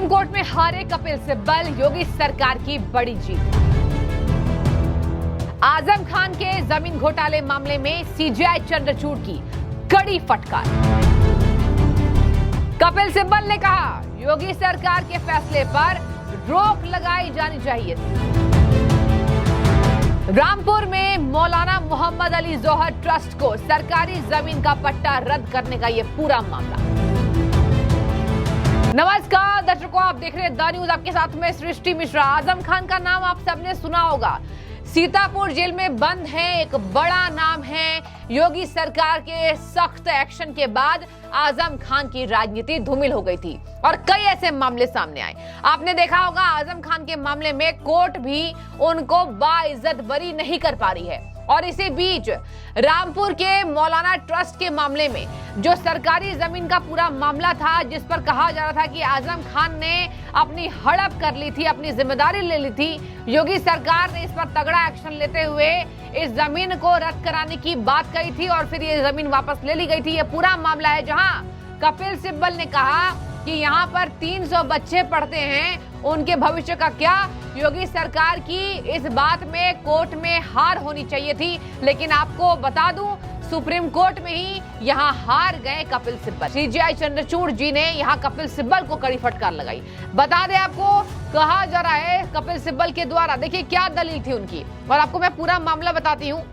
Court में हारे कपिल सिब्बल, योगी सरकार की बड़ी जीत। आजम खान के जमीन घोटाले मामले में सीजेआई चंद्रचूड़ की कड़ी फटकार। कपिल सिब्बल ने कहा, योगी सरकार के फैसले पर रोक लगाई जानी चाहिए। रामपुर में मौलाना मोहम्मद अली जौहर ट्रस्ट को सरकारी जमीन का पट्टा रद्द करने का यह पूरा मामला। नमस्कार दर्शकों, आप देख रहे हैं द न्यूज, आपके साथ में सृष्टि मिश्रा। आजम खान का नाम आप सबने सुना होगा, सीतापुर जेल में बंद है, एक बड़ा नाम है। योगी सरकार के सख्त एक्शन के बाद आजम खान की राजनीति धूमिल हो गई थी और कई ऐसे मामले सामने आए। आपने देखा होगा आजम खान के मामले में कोर्ट भी उनको बाइज्जत बरी नहीं कर पा रही है। और इसी बीच रामपुर के मौलाना ट्रस्ट के मामले में जो सरकारी जमीन का पूरा मामला था, जिस पर कहा जा रहा था कि आजम खान ने अपनी हड़प कर ली थी, अपनी जिम्मेदारी ले ली थी, योगी सरकार ने इस पर तगड़ा एक्शन लेते हुए इस जमीन को रद्द कराने की बात कही थी और फिर ये जमीन वापस ले ली गई थी। ये पूरा मामला है जहां कपिल सिब्बल ने कहा कि यहाँ पर 300 बच्चे पढ़ते हैं, उनके भविष्य का क्या। योगी सरकार की इस बात में कोर्ट में हार होनी चाहिए थी, लेकिन आपको बता दूं सुप्रीम कोर्ट में ही यहाँ हार गए कपिल सिब्बल। सीजेआई चंद्रचूड़ जी ने यहाँ कपिल सिब्बल को कड़ी फटकार लगाई। बता दें आपको, कहा जा रहा है कपिल सिब्बल के द्वारा, देखिए क्या दलील थी उनकी, और आपको मैं पूरा मामला बताती हूँ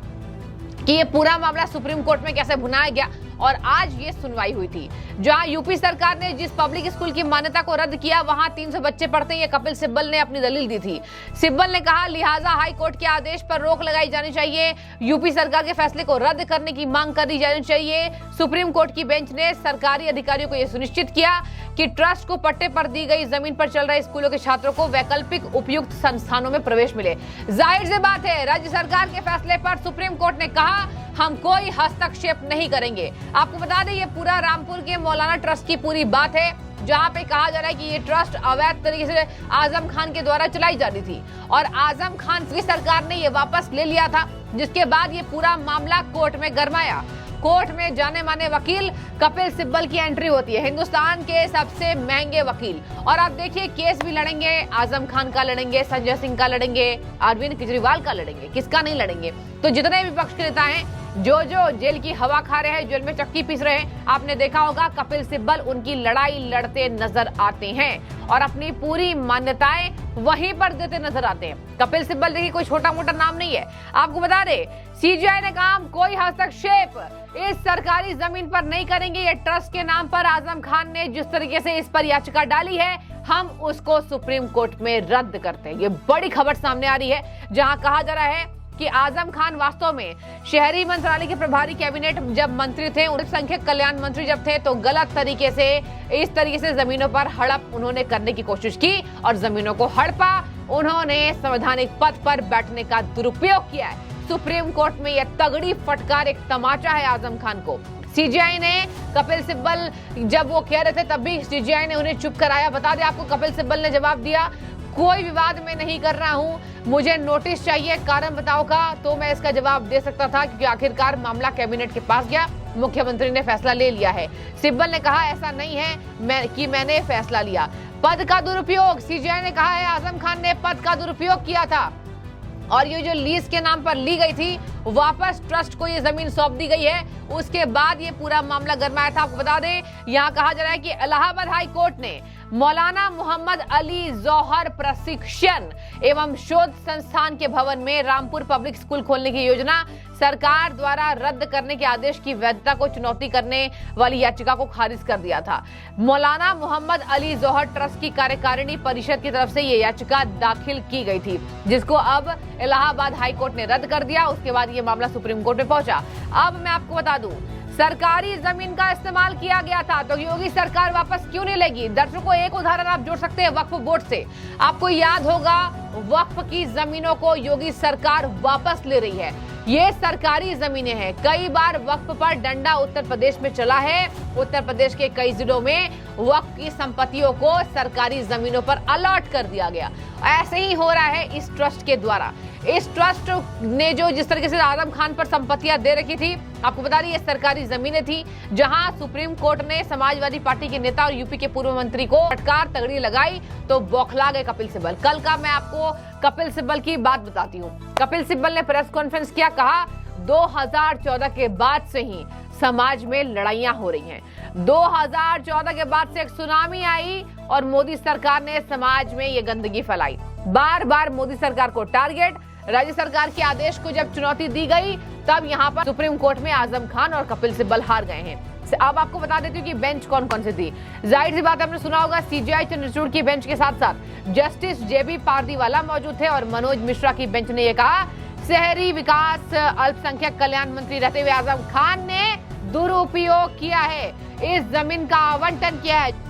कि ये पूरा मामला सुप्रीम कोर्ट में कैसे भुनाया गया और आज ये सुनवाई हुई थी। जहां यूपी सरकार ने जिस पब्लिक स्कूल की मान्यता को रद्द किया, वहां 300 बच्चे पढ़ते हैं, ये कपिल सिब्बल ने अपनी दलील दी थी। सिब्बल ने कहा, लिहाजा हाई कोर्ट के आदेश पर रोक लगाई जानी चाहिए, यूपी सरकार के फैसले को रद्द करने की मांग करी जानी चाहिए। सुप्रीम कोर्ट की बेंच ने सरकारी अधिकारियों को यह सुनिश्चित किया कि ट्रस्ट को पट्टे पर दी गई जमीन पर चल रहे स्कूलों के छात्रों को वैकल्पिक उपयुक्त संस्थानों में प्रवेश मिले। जाहिर सी बात है, राज्य सरकार के फैसले पर सुप्रीम कोर्ट ने कहा, हम कोई हस्तक्षेप नहीं करेंगे। आपको बता दें, ये पूरा रामपुर के मौलाना ट्रस्ट की पूरी बात है, जहां पे कहा जा रहा है कि ये ट्रस्ट अवैध तरीके से आजम खान के द्वारा चलाई जा रही थी और आजम खान की सरकार ने ये वापस ले लिया था, जिसके बाद ये पूरा मामला कोर्ट में गरमाया। कोर्ट में जाने माने वकील कपिल सिब्बल की एंट्री होती है, हिंदुस्तान के सबसे महंगे वकील। और आप देखिए, केस भी लड़ेंगे, आजम खान का लड़ेंगे, संजय सिंह का लड़ेंगे, अरविंद केजरीवाल का लड़ेंगे, किसका नहीं लड़ेंगे। तो जितने भी पक्ष के नेता हैं, जो जेल की हवा खा रहे हैं, जेल में चक्की पीस रहे हैं, आपने देखा होगा कपिल सिब्बल उनकी लड़ाई लड़ते नजर आते हैं और अपनी पूरी मान्यताएं वहीं पर देते नजर आते हैं। कपिल सिब्बल देखिए कोई छोटा मोटा नाम नहीं है। आपको बता दें, सीजेआई ने कहा, कोई हस्तक्षेप इस सरकारी जमीन पर नहीं करेंगे। ये ट्रस्ट के नाम पर आजम खान ने जिस तरीके से इस पर याचिका डाली है, हम उसको सुप्रीम कोर्ट में रद्द करते हैं। ये बड़ी खबर सामने आ रही है, जहां कहा जा रहा है कि आजम खान वास्तव में शहरी मंत्रालय के प्रभारी कैबिनेट जब मंत्री थे, अल्पसंख्यक कल्याण मंत्री जब थे, तो गलत तरीके से इस तरीके से जमीनों पर हड़प उन्होंने करने की कोशिश की और जमीनों को हड़पा। उन्होंने संवैधानिक पद पर बैठने का दुरुपयोग किया है। सुप्रीम कोर्ट में यह तगड़ी फटकार, एक तमाचा है आजम खान को। सीजेआई ने कपिल सिब्बल जब वो कह रहे थे, तब भी सीजेआई ने उन्हें चुप कराया। बता दें आपको, कपिल सिब्बल ने जवाब दिया, कोई विवाद में नहीं कर रहा हूं, मुझे नोटिस चाहिए, कारण बताओ का, तो मैं इसका जवाब दे सकता था, क्योंकि आखिरकार मामला कैबिनेट के पास गया, मुख्यमंत्री ने फैसला ले लिया है। सिब्बल ने कहा, ऐसा नहीं है कि मैंने फैसला लिया। पद का दुरुपयोग, सीजेआई ने कहा है आजम खान ने पद का दुरुपयोग किया था और ये जो लीज के नाम पर ली गई थी, वापस ट्रस्ट को ये जमीन सौंप दी गई है। उसके बाद ये पूरा मामला गरमाया था। आपको बता दें, यहाँ कहा जा रहा है कि इलाहाबाद हाई कोर्ट ने मौलाना मोहम्मद अली जौहर प्रशिक्षण एवं शोध संस्थान के भवन में रामपुर पब्लिक स्कूल खोलने की योजना सरकार द्वारा रद्द करने के आदेश की वैधता को चुनौती करने वाली याचिका को खारिज कर दिया था। मौलाना मोहम्मद अली जौहर ट्रस्ट की कार्यकारिणी परिषद की तरफ से ये याचिका दाखिल की गई थी, जिसको अब इलाहाबाद हाई कोर्ट ने रद्द कर दिया। उसके बाद ये मामला सुप्रीम कोर्ट में पहुंचा। अब मैं आपको बता दूं, सरकारी जमीन का इस्तेमाल किया गया था, तो योगी सरकार वापस क्यों नहीं लेगी। दर्शकों, एक उदाहरण आप जोड़ सकते हैं वक्फ बोर्ड से। आपको याद होगा, वक्फ की जमीनों को योगी सरकार वापस ले रही है। ये सरकारी जमीनें हैं। कई बार वक्फ पर डंडा उत्तर प्रदेश में चला है। उत्तर प्रदेश के कई जिलों में वक्फ की संपत्तियों को सरकारी जमीनों पर अलॉट कर दिया गया। ऐसे ही हो रहा है इस ट्रस्ट के द्वारा। इस ट्रस्ट ने जो जिस तरीके से आजम खान पर संपत्तियां दे रखी थी, आपको बता रही है सरकारी जमीनें थी, जहां सुप्रीम कोर्ट ने समाजवादी पार्टी के नेता और यूपी के पूर्व मंत्री को फटकार तगड़ी लगाई तो बौखला गए कपिल सिब्बल। कल का मैं आपको कपिल सिब्बल की बात बताती हूँ। कपिल सिब्बल ने प्रेस कॉन्फ्रेंस किया, कहा 2014 के बाद से ही समाज में लड़ाइयां हो रही हैं। 2014 के बाद से एक सुनामी आई और मोदी सरकार ने समाज में ये गंदगी फैलाई। बार बार मोदी सरकार को टारगेट, राज्य सरकार के आदेश को जब चुनौती दी गई तब यहाँ पर सुप्रीम कोर्ट में आजम खान और कपिल सिब्बल हार गए हैं। अब आपको बता देती हूँ कि बेंच कौन कौन सी थी। जाहिर सी बात आपने सुना होगा, सीजेआई चंद्रचूड़ की बेंच के साथ साथ जस्टिस जेबी पारदीवाला मौजूद थे और मनोज मिश्रा की बेंच ने यह कहा, शहरी विकास अल्पसंख्यक कल्याण मंत्री रहते हुए आजम खान ने दुरुपयोग किया है, इस जमीन का आवंटन किया है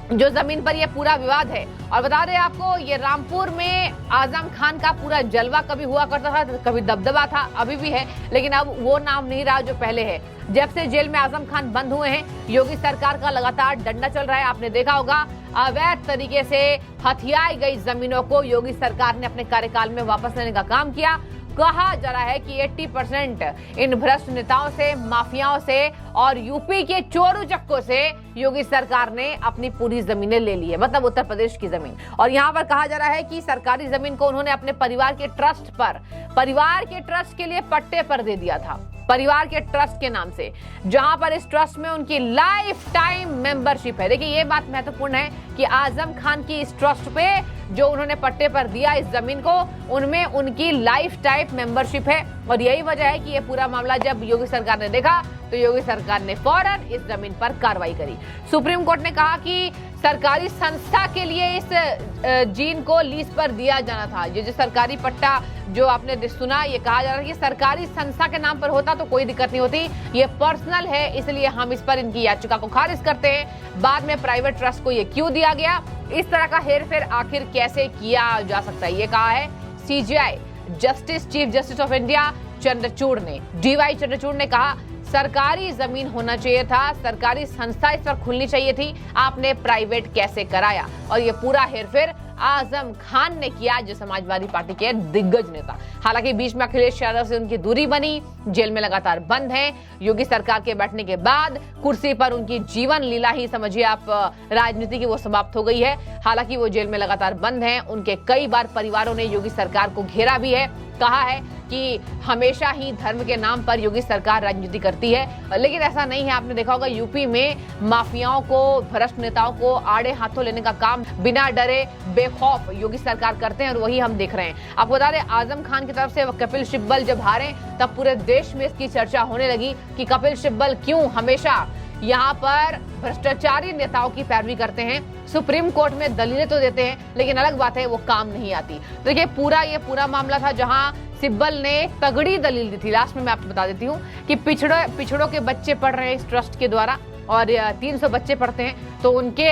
जो जमीन पर ये पूरा विवाद है। और बता दें आपको, ये रामपुर में आजम खान का पूरा जलवा कभी हुआ करता था, कभी दबदबा था, अभी भी है, लेकिन अब वो नाम नहीं रहा जो पहले है। जब से जेल में आजम खान बंद हुए हैं, योगी सरकार का लगातार डंडा चल रहा है। आपने देखा होगा, अवैध तरीके से हथियाई गई जमीनों को योगी सरकार ने अपने कार्यकाल में वापस लेने का काम किया। कहा जा रहा है कि 80% इन भ्रष्ट नेताओं से, माफियाओं से और यूपी के चोरू चक्कों से योगी सरकार ने अपनी पूरी जमीनें ले ली है, मतलब उत्तर प्रदेश की जमीन। और यहाँ पर कहा जा रहा है कि सरकारी जमीन को उन्होंने अपने परिवार के ट्रस्ट के लिए पट्टे पर दे दिया था, परिवार के ट्रस्ट के नाम से, जहां पर इस ट्रस्ट में उनकी लाइफ टाइम मेंबरशिप है। देखिए, ये बात महत्वपूर्ण है कि आजम खान की इस ट्रस्ट पे जो उन्होंने पट्टे पर दिया इस जमीन को, उनमें उनकी लाइफ टाइम मेंबरशिप है। और यही वजह है कि ये पूरा मामला जब योगी सरकार ने देखा तो योगी सरकार ने फौरन इस जमीन पर कार्रवाई करी। सुप्रीम कोर्ट ने कहा कि सरकारी संस्था के लिए इस जीन को लीज पर दिया जाना था। ये जो सरकारी पट्टा जो आपने सुना, ये कहा जा रहा है कि सरकारी संस्था के नाम पर होता तो कोई दिक्कत नहीं होती, ये पर्सनल है, इसलिए हम इस पर इनकी याचिका को खारिज करते हैं। बाद में प्राइवेट ट्रस्ट को ये क्यों दिया गया, इस तरह का हेरफेर आखिर कैसे किया जा सकता है, ये कहा है CJI justice, chief justice of India Chandrachud ने। डीवाई चंद्रचूड़ ने कहा, सरकारी जमीन होना चाहिए था, सरकारी संस्था इस पर खुलनी चाहिए थी, आपने प्राइवेट कैसे कराया। और ये पूरा हेरफेर आजम खान ने किया, जो समाजवादी पार्टी के दिग्गज नेता। हालांकि बीच में अखिलेश यादव से उनकी दूरी बनी, जेल में लगातार बंद हैं। योगी सरकार के बैठने के बाद कुर्सी पर उनकी जीवन लीला ही समझिए आप राजनीति की वो समाप्त हो गई है। हालांकि वो जेल में लगातार बंद हैं। उनके कई बार परिवारों ने योगी सरकार को घेरा भी है, कहा है कि हमेशा ही धर्म के नाम पर योगी सरकार राजनीति करती है, लेकिन ऐसा नहीं है। आपने देखा होगा, यूपी में माफियाओं को, भ्रष्ट नेताओं को आड़े हाथों लेने का काम बिना डरे बेखौफ योगी सरकार करते हैं और वही हम देख रहे हैं। आपको बता दें, आजम खान की तरफ से कपिल सिब्बल जब हारे तब पूरे देश में इसकी चर्चा होने लगी कि कपिल सिब्बल क्यों हमेशा यहाँ पर भ्रष्टाचारी नेताओं की पैरवी करते हैं। सुप्रीम कोर्ट में दलीलें तो देते हैं, लेकिन अलग बात है वो काम नहीं आती। देखिए, ये पूरा मामला था जहां सिब्बल ने तगड़ी दलील दी थी। लास्ट में मैं आपको बता देती हूँ कि पिछड़ों के बच्चे पढ़ रहे हैं इस ट्रस्ट के द्वारा और 300 बच्चे पढ़ते हैं तो उनके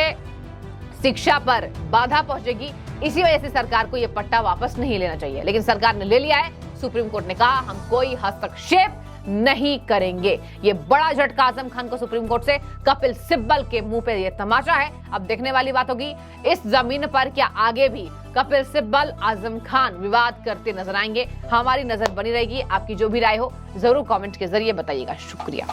शिक्षा पर बाधा पहुंचेगी, इसी वजह से सरकार को यह पट्टा वापस नहीं लेना चाहिए। लेकिन सरकार ने ले लिया है। सुप्रीम कोर्ट ने कहा, हम कोई हस्तक्षेप नहीं करेंगे। ये बड़ा झटका आजम खान को सुप्रीम कोर्ट से, कपिल सिब्बल के मुंह पे ये तमाचा है। अब देखने वाली बात होगी, इस जमीन पर क्या आगे भी कपिल सिब्बल, आजम खान विवाद करते नजर आएंगे। हमारी नजर बनी रहेगी। आपकी जो भी राय हो जरूर कमेंट के जरिए बताइएगा। शुक्रिया।